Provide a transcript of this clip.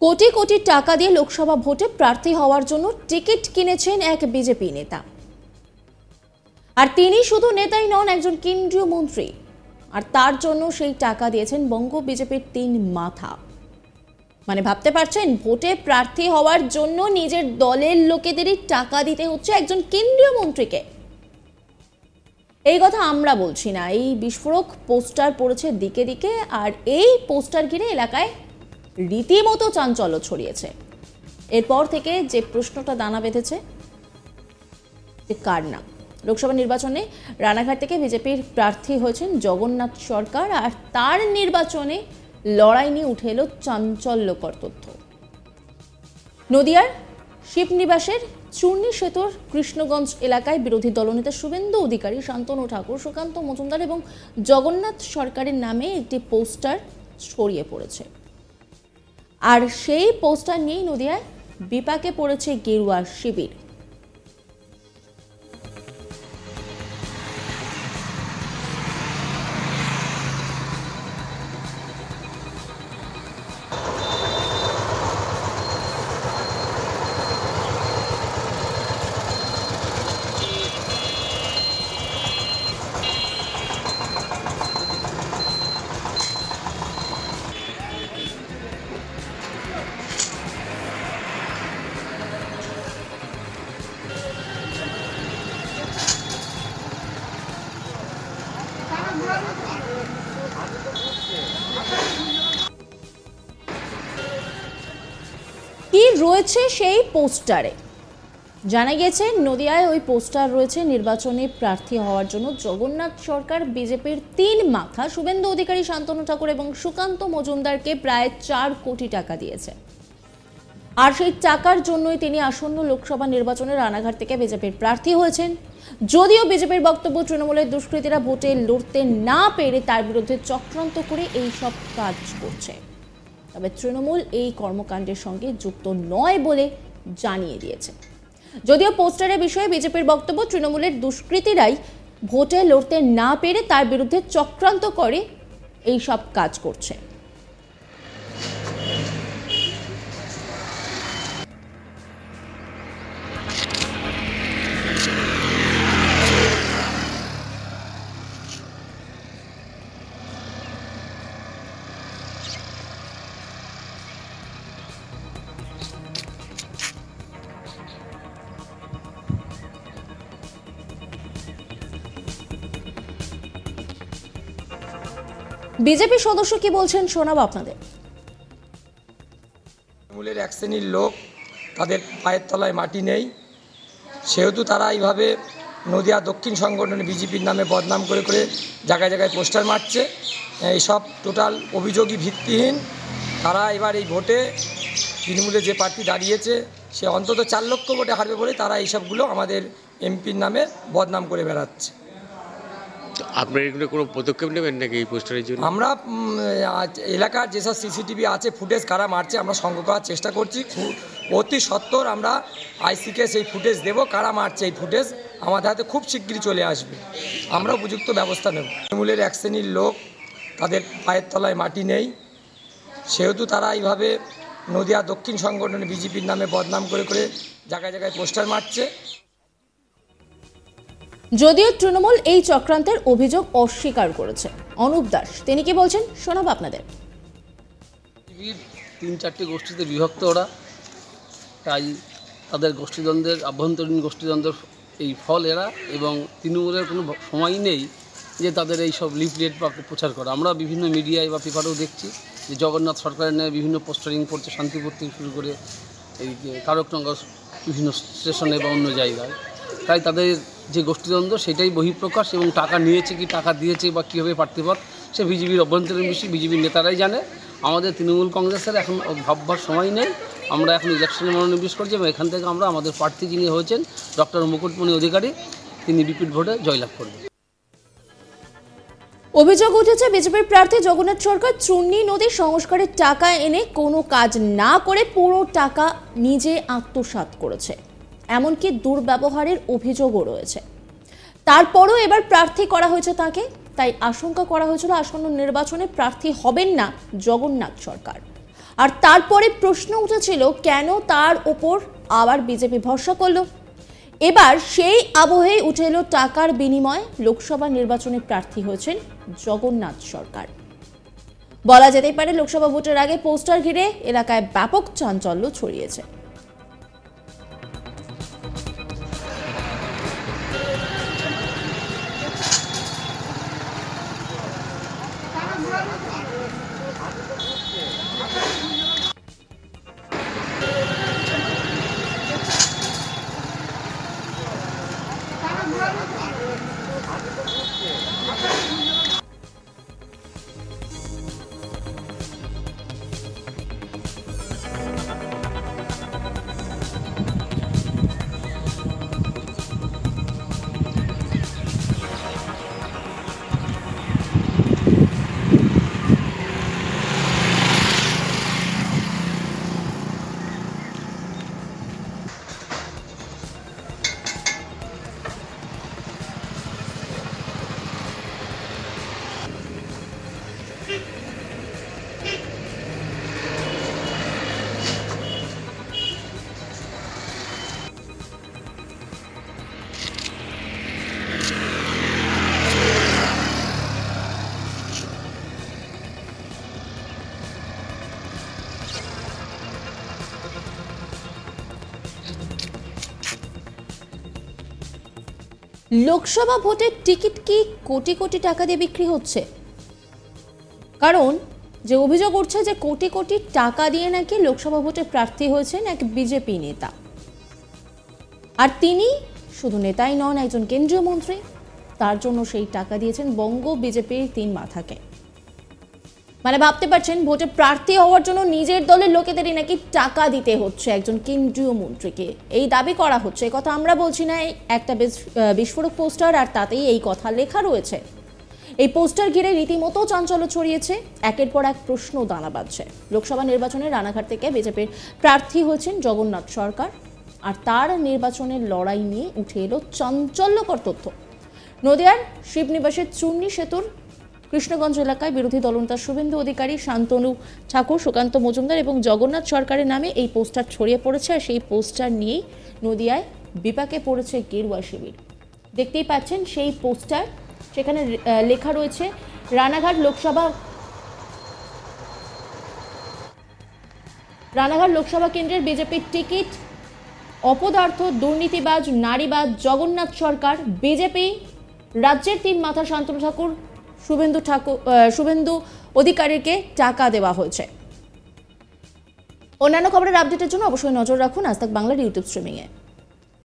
কোটি কোটি টাকা দিয়ে লোকসভা ভোটে প্রার্থী হওয়ার জন্য টিকিট কিনেছেন এক বিজেপি নেতা। আর তিনি শুধু নেতাই নন, একজন কেন্দ্রীয় মন্ত্রী। আর তার জন্য সেই টাকা দিয়েছেন বঙ্গ বিজেপির 3 মাথা। মানে ভাবতে পারছেন, ভোটে প্রার্থী হওয়ার জন্য নিজের দলের লোকেদেরই টাকা দিতে হচ্ছে একজন কেন্দ্রীয় মন্ত্রীকে। এই কথা আমরা বলছি না, এই বিস্ফোরক পোস্টার পড়েছে দিকে দিকে, আর এই পোস্টার ঘিরে এলাকায় রীতিমতো চাঞ্চল্য ছড়িয়েছে। এরপর থেকে যে প্রশ্নটা দানা বেঁধেছে যে কার নাম। লোকসভা নির্বাচনে রানাঘাট থেকে বিজেপির প্রার্থী হয়েছেন জগন্নাথ সরকার, আর তার নির্বাচনে লড়াই নিয়ে উঠে এলো চাঞ্চল্যকর তথ্য। নদিয়ার শিবনিবাসের চূর্ণী সেতুর কৃষ্ণগঞ্জ এলাকায় বিরোধী দলনেতা শুভেন্দু অধিকারী, শান্তনু ঠাকুর, সুকান্ত মজুমদার এবং জগন্নাথ সরকারের নামে একটি পোস্টার ছড়িয়ে পড়েছে। আর সেই পোস্টার নিয়েই নদিয়ায় বিপাকে পড়েছে গেরুয়া শিবির। কি রয়েছে সেই পোস্টারে? জানা গেছে নদিয়ায় ওই পোস্টার রয়েছে নির্বাচনে প্রার্থী হওয়ার জন্য জগন্নাথ সরকার বিজেপির 3 মাথা শুভেন্দু অধিকারী, শান্তনু ঠাকুর এবং সুকান্ত মজুমদারকে প্রায় 4 কোটি টাকা দিয়েছে। আর সেই টাকার জন্যই তিনি আসন্ন লোকসভা নির্বাচনে রানাঘাট থেকে বিজেপির প্রার্থী হয়েছেন। যদিও বিজেপির বক্তব্য, তৃণমূলের দুষ্কৃতীরা ভোটে লড়তে না পেরে তার বিরুদ্ধে চক্রান্ত করে এই সব কাজ করছে। তবে তৃণমূল এই কর্মকাণ্ডের সঙ্গে যুক্ত নয় বলে জানিয়ে দিয়েছে। যদিও পোস্টারের বিষয়ে বিজেপির বক্তব্য, তৃণমূলের দুষ্কৃতীরাই ভোটে লড়তে না পেরে তার বিরুদ্ধে চক্রান্ত করে এই সব কাজ করছে। বিজেপি সদস্য কি বলছেন শোনাবো আপনাদের। তৃণমূলের এক শ্রেণীর লোক, তাদের পায়ের তলায় মাটি নেই, সেহেতু তারা এইভাবে নদিয়া দক্ষিণ সংগঠনে বিজেপির নামে বদনাম করে করে জায়গায় জায়গায় পোস্টার মারছে। এইসব টোটাল অভিযোগই ভিত্তিহীন। তারা এবার এই ভোটে তৃণমূলের যে প্রার্থী দাঁড়িয়েছে সে অন্তত 4 লক্ষ ভোটে হারবে বলে তারা এইসবগুলো আমাদের এমপির নামে বদনাম করে বেড়াচ্ছে। আপনারা এগুলো কোনো পদক্ষেপ নেবেন নাকি এই পোস্টারের জন্য? আমরা এলাকার যেসব সিসিটিভি আছে, ফুটেজ কারা মারছে আমরা সংগ্রহ করার চেষ্টা করছি। অতি সত্বর আমরা আইসিকে সেই ফুটেজ দেব, কারা মারছে এই ফুটেজ আমাদের হাতে খুব শিগগিরই চলে আসবে। আমরা উপযুক্ত ব্যবস্থা নেব। তৃণমূলের এক শ্রেণীর লোক, তাদের পায়ের তলায় মাটি নেই, সেহেতু তারা এইভাবে নদিয়া দক্ষিণ সংগঠনে বিজেপির নামে বদনাম করে করে জায়গায় জায়গায় পোস্টার মারছে। যদিও তৃণমূল এই চক্রান্তের অভিযোগ অস্বীকার করেছে। অনুপ দাস তিনি কি বলছেন শোনাবো আপনাদের। 3-4টি গোষ্ঠীতে বিভক্ত ওরা, তাই তাদের গোষ্ঠীদ্বন্দ্বের, আভ্যন্তরীণ গোষ্ঠীদ্বন্দ্বের এই ফল এরা, এবং তৃণমূলের কোনো সময় নেই যে তাদের এই সব লিফলেট বা প্রচার করা। আমরা বিভিন্ন মিডিয়ায় বা পেপারেও দেখছি যে জগন্নাথ সরকারের নিয়ে বিভিন্ন পোস্টারিং করছে, শান্তিপুর থেকে শুরু করে এই তারকনগর বিভিন্ন স্টেশনে বা অন্য জায়গায়। তাই তাদের যে গোষ্ঠীদ্বন্দ্ব সেটাই বহিঃপ্রকাশ, এবং টাকা নিয়েছে কি টাকা দিয়েছে বা কীভাবে প্রার্থীপদ সে বিজেপির অভ্যন্তরীণ বিষয়, বিজেপির নেতারাই জানে। আমাদের তৃণমূল কংগ্রেসের এখন ভাববার সময় নেই। আমরা এখন ইলেকশনে মনোনিবেশ করছি এবং এখান থেকে আমরা আমাদের প্রার্থী যিনি হয়েছেন ডক্টর মুকুটমণি অধিকারী, তিনি বিপুল ভোটে জয়লাভ করবেন। অভিযোগ উঠেছে বিজেপির প্রার্থী জগন্নাথ সরকার চূর্ণী নদী সংস্কারের টাকা এনে কোনো কাজ না করে পুরো টাকা নিজে আত্মসাৎ করেছে। এমনকি দুর্ব্যবহারের অভিযোগও রয়েছে। তারপরও এবার প্রার্থী করা হয়েছে তাকে। তাই আশঙ্কা করা হয়েছিল আসন্ন নির্বাচনে প্রার্থী হবেন না জগন্নাথ সরকার। আর তারপরে প্রশ্ন উঠেছিল কেন তার উপর আবার বিজেপি ভরসা করলো। এবার সেই আবহেই উঠে এলো টাকার বিনিময়ে লোকসভা নির্বাচনে প্রার্থী হয়েছেন জগন্নাথ সরকার। বলা যেতেই পারে লোকসভা ভোটের আগে পোস্টার ঘিরে এলাকায় ব্যাপক চাঞ্চল্য ছড়িয়েছে। লোকসভা ভোটের টিকিট কি কোটি কোটি টাকা দিয়ে বিক্রি হচ্ছে? কারণ যে অভিযোগ উঠছে যে কোটি কোটি টাকা দিয়ে নাকি লোকসভা ভোটে প্রার্থী হয়েছেন এক বিজেপি নেতা। আর তিনি শুধু নেতাই নন, একজন কেন্দ্রীয় মন্ত্রী। তার জন্য সেই টাকা দিয়েছেন বঙ্গ বিজেপির 3 মাথাকে। মানে ভাবতে পারছেন, ভোটে প্রার্থী হওয়ার জন্য নিজের দলের লোকেদেরই নাকি টাকা দিতে হচ্ছে একজন কেন্দ্রীয় মন্ত্রীকে। এই দাবি করা হচ্ছে, এই কথা আমরা বলছি না। একটা বিস্ফোরক পোস্টার, আর তাতেই এই কথা লেখা রয়েছে। এই পোস্টার ঘিরে রীতিমতো চাঞ্চল্য ছড়িয়েছে। একের পর এক প্রশ্ন দানা বাঁধছে। লোকসভা নির্বাচনে রানাঘাট থেকে বিজেপির প্রার্থী হয়েছেন জগন্নাথ সরকার, আর তার নির্বাচনের লড়াই নিয়ে উঠে এলো চাঞ্চল্যকর তথ্য। নদিয়ার শিবনিবাসের চূর্ণী সেতুর কৃষ্ণগঞ্জ এলাকায় বিরোধী দলনেতা শুভেন্দু অধিকারী, শান্তনু ঠাকুর, সুকান্ত মজুমদার এবং জগন্নাথ সরকারের নামে এই পোস্টার ছড়িয়ে পড়েছে। আর সেই পোস্টার নিয়েই নদিয়ায় বিপাকে পড়েছে গেরুয়া শিবির। দেখতেই পাচ্ছেন সেই পোস্টার, সেখানে লেখা রয়েছে রানাঘাট লোকসভা কেন্দ্রের বিজেপির টিকিট অপদার্থ, দুর্নীতিবাজ, নারীবাদ জগন্নাথ সরকার। বিজেপি রাজ্যের 3 মাথা শান্তনু ঠাকুর, শুভেন্দু অধিকারীকে টাকা দেওয়া হয়েছে। অন্যান্য খবরের আপডেটের জন্য অবশ্যই নজর রাখুন আজ তাক বাংলার ইউটিউব স্ট্রিমিংয়ে।